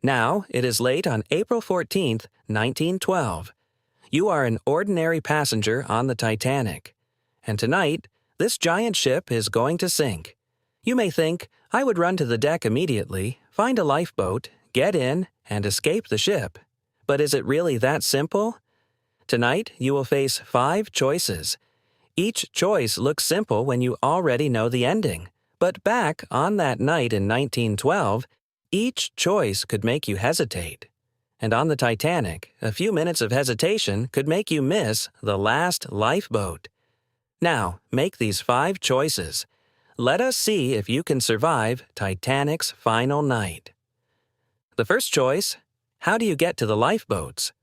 Now, it is late on April 14th, 1912. You are an ordinary passenger on the Titanic. And tonight, this giant ship is going to sink. You may think, I would run to the deck immediately, find a lifeboat, get in, and escape the ship. But is it really that simple? Tonight, you will face 5 choices. Each choice looks simple when you already know the ending. But back on that night in 1912, each choice could make you hesitate. And on the Titanic, a few minutes of hesitation could make you miss the last lifeboat. Now, make these 5 choices. Let us see if you can survive Titanic's final night. The first choice: how do you get to the lifeboats?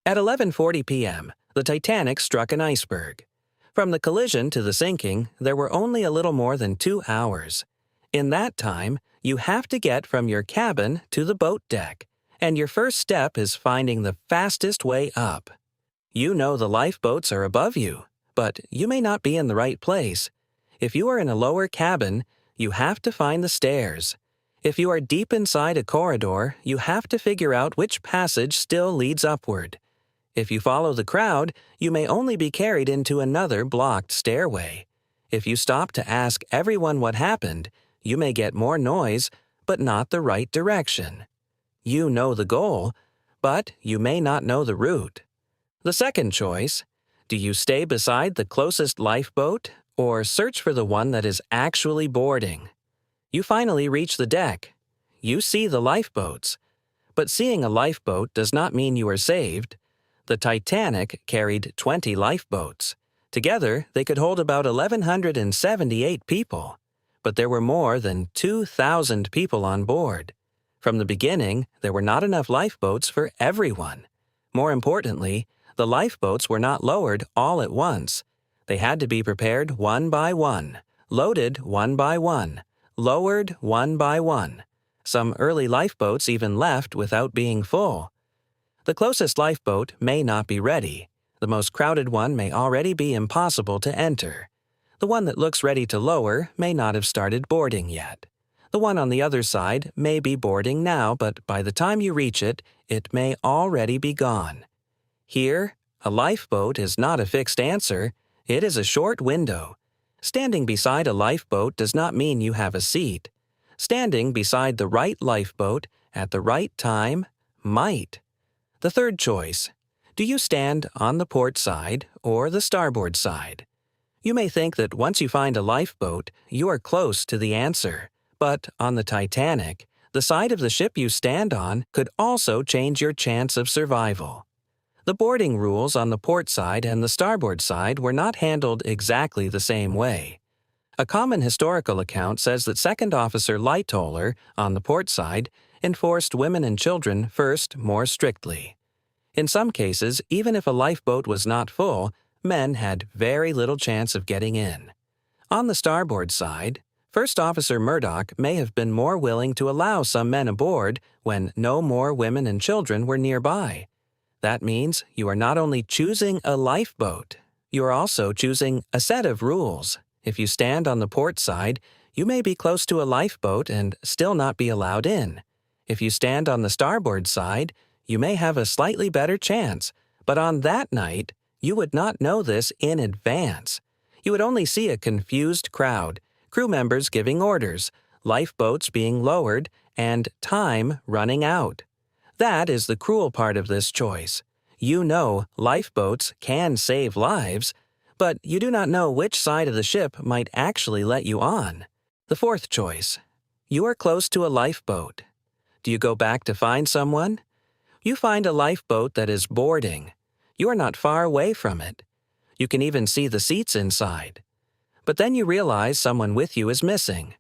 At 11:40 p.m., the Titanic struck an iceberg. From the collision to the sinking, there were only a little more than 2 hours. In that time, you have to get from your cabin to the boat deck, and your first step is finding the fastest way up. You know the lifeboats are above you, but you may not be in the right place. If you are in a lower cabin, you have to find the stairs. If you are deep inside a corridor, you have to figure out which passage still leads upward. If you follow the crowd, you may only be carried into another blocked stairway. If you stop to ask everyone what happened, you may get more noise, but not the right direction. You know the goal, but you may not know the route. The second choice: do you stay beside the closest lifeboat or search for the one that is actually boarding? You finally reach the deck. You see the lifeboats. But seeing a lifeboat does not mean you are saved. The Titanic carried 20 lifeboats. Together, they could hold about 1,178 people. But there were more than 2,000 people on board. From the beginning, there were not enough lifeboats for everyone. More importantly, the lifeboats were not lowered all at once. They had to be prepared one by one, loaded one by one, lowered one by one. Some early lifeboats even left without being full. The closest lifeboat may not be ready. The most crowded one may already be impossible to enter. The one that looks ready to lower may not have started boarding yet. The one on the other side may be boarding now, but by the time you reach it, it may already be gone. Here, a lifeboat is not a fixed answer. It is a short window. Standing beside a lifeboat does not mean you have a seat. Standing beside the right lifeboat at the right time might. The third choice: do you stand on the port side or the starboard side? You may think that once you find a lifeboat, you are close to the answer. But on the Titanic, the side of the ship you stand on could also change your chance of survival. The boarding rules on the port side and the starboard side were not handled exactly the same way. A common historical account says that Second Officer Lightoller, on the port side, enforced women and children first more strictly. In some cases, even if a lifeboat was not full, men had very little chance of getting in. On the starboard side, First Officer Murdoch may have been more willing to allow some men aboard when no more women and children were nearby. That means you are not only choosing a lifeboat, you are also choosing a set of rules. If you stand on the port side, you may be close to a lifeboat and still not be allowed in. If you stand on the starboard side, you may have a slightly better chance, but on that night, you would not know this in advance. You would only see a confused crowd, crew members giving orders, lifeboats being lowered, and time running out. That is the cruel part of this choice. You know lifeboats can save lives, but you do not know which side of the ship might actually let you on. The fourth choice: you are close to a lifeboat. Do you go back to find someone? You find a lifeboat that is boarding. You are not far away from it. You can even see the seats inside. But then you realize someone with you is missing.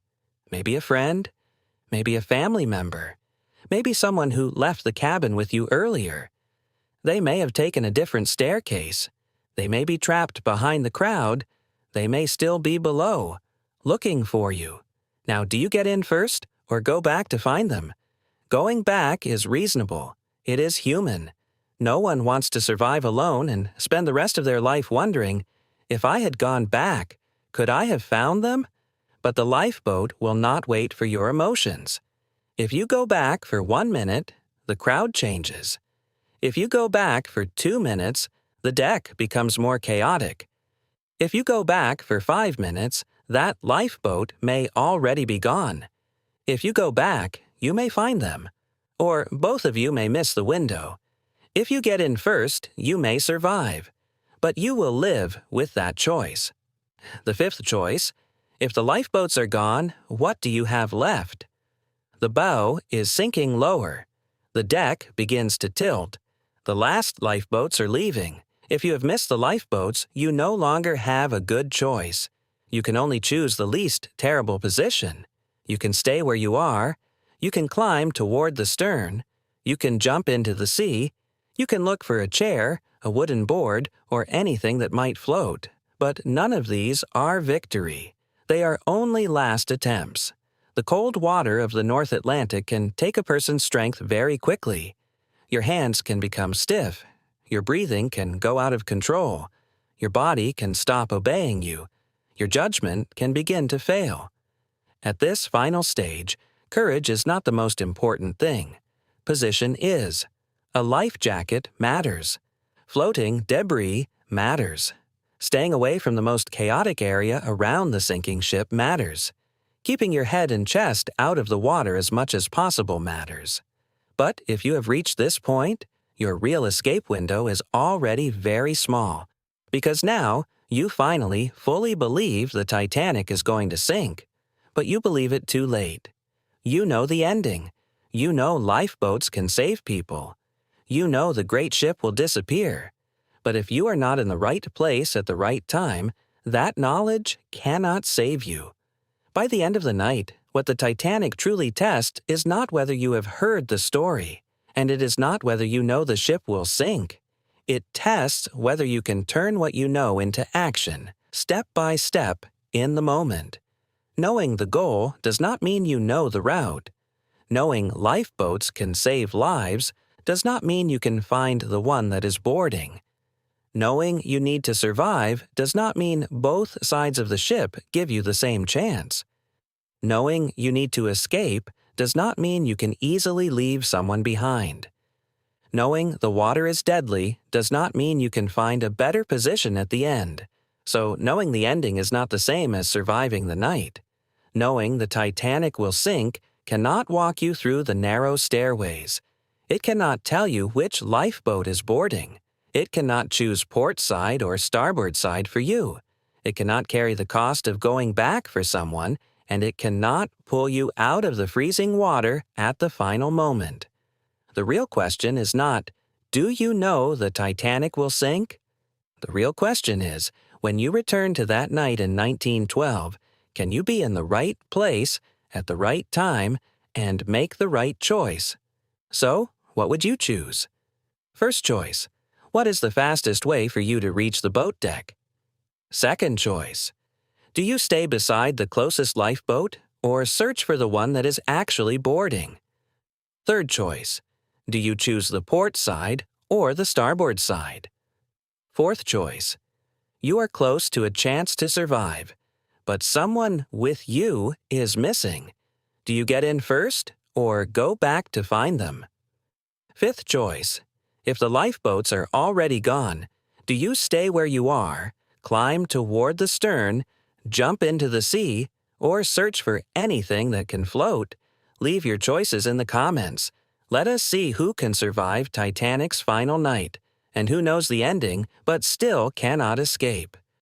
Maybe a friend, maybe a family member, maybe someone who left the cabin with you earlier. They may have taken a different staircase. They may be trapped behind the crowd. They may still be below, looking for you. Now, do you get in first or go back to find them? Going back is reasonable. It is human. No one wants to survive alone and spend the rest of their life wondering, if I had gone back, could I have found them? But the lifeboat will not wait for your emotions. If you go back for 1 minute, the crowd changes. If you go back for 2 minutes, the deck becomes more chaotic. If you go back for 5 minutes, that lifeboat may already be gone. If you go back, you may find them. Or both of you may miss the window. If you get in first, you may survive. But you will live with that choice. The fifth choice: if the lifeboats are gone, what do you have left? The bow is sinking lower. The deck begins to tilt. The last lifeboats are leaving. If you have missed the lifeboats, you no longer have a good choice. You can only choose the least terrible position. You can stay where you are. You can climb toward the stern. You can jump into the sea. You can look for a chair, a wooden board, or anything that might float. But none of these are victory. They are only last attempts. The cold water of the North Atlantic can take a person's strength very quickly. Your hands can become stiff. Your breathing can go out of control. Your body can stop obeying you. Your judgment can begin to fail. At this final stage, courage is not the most important thing. Position is. A life jacket matters. Floating debris matters. Staying away from the most chaotic area around the sinking ship matters. Keeping your head and chest out of the water as much as possible matters. But if you have reached this point, your real escape window is already very small, because now you finally fully believe the Titanic is going to sink, but you believe it too late. You know the ending. You know lifeboats can save people. You know the great ship will disappear. But if you are not in the right place at the right time, that knowledge cannot save you. By the end of the night, what the Titanic truly tests is not whether you have heard the story, and it is not whether you know the ship will sink. It tests whether you can turn what you know into action, step by step, in the moment. Knowing the goal does not mean you know the route. Knowing lifeboats can save lives does not mean you can find the one that is boarding. Knowing you need to survive does not mean both sides of the ship give you the same chance. Knowing you need to escape does not mean you can easily leave someone behind. Knowing the water is deadly does not mean you can find a better position at the end. So knowing the ending is not the same as surviving the night. Knowing the Titanic will sink cannot walk you through the narrow stairways. It cannot tell you which lifeboat is boarding. It cannot choose port side or starboard side for you. It cannot carry the cost of going back for someone, and it cannot pull you out of the freezing water at the final moment. The real question is not, do you know the Titanic will sink? The real question is, when you return to that night in 1912, can you be in the right place at the right time and make the right choice? So, what would you choose? First choice: what is the fastest way for you to reach the boat deck? Second choice: do you stay beside the closest lifeboat or search for the one that is actually boarding? Third choice: do you choose the port side or the starboard side? Fourth choice: you are close to a chance to survive, but someone with you is missing. Do you get in first or go back to find them? Fifth choice: if the lifeboats are already gone, do you stay where you are, climb toward the stern, jump into the sea, or search for anything that can float? Leave your choices in the comments. Let us see who can survive Titanic's final night, and who knows the ending but still cannot escape.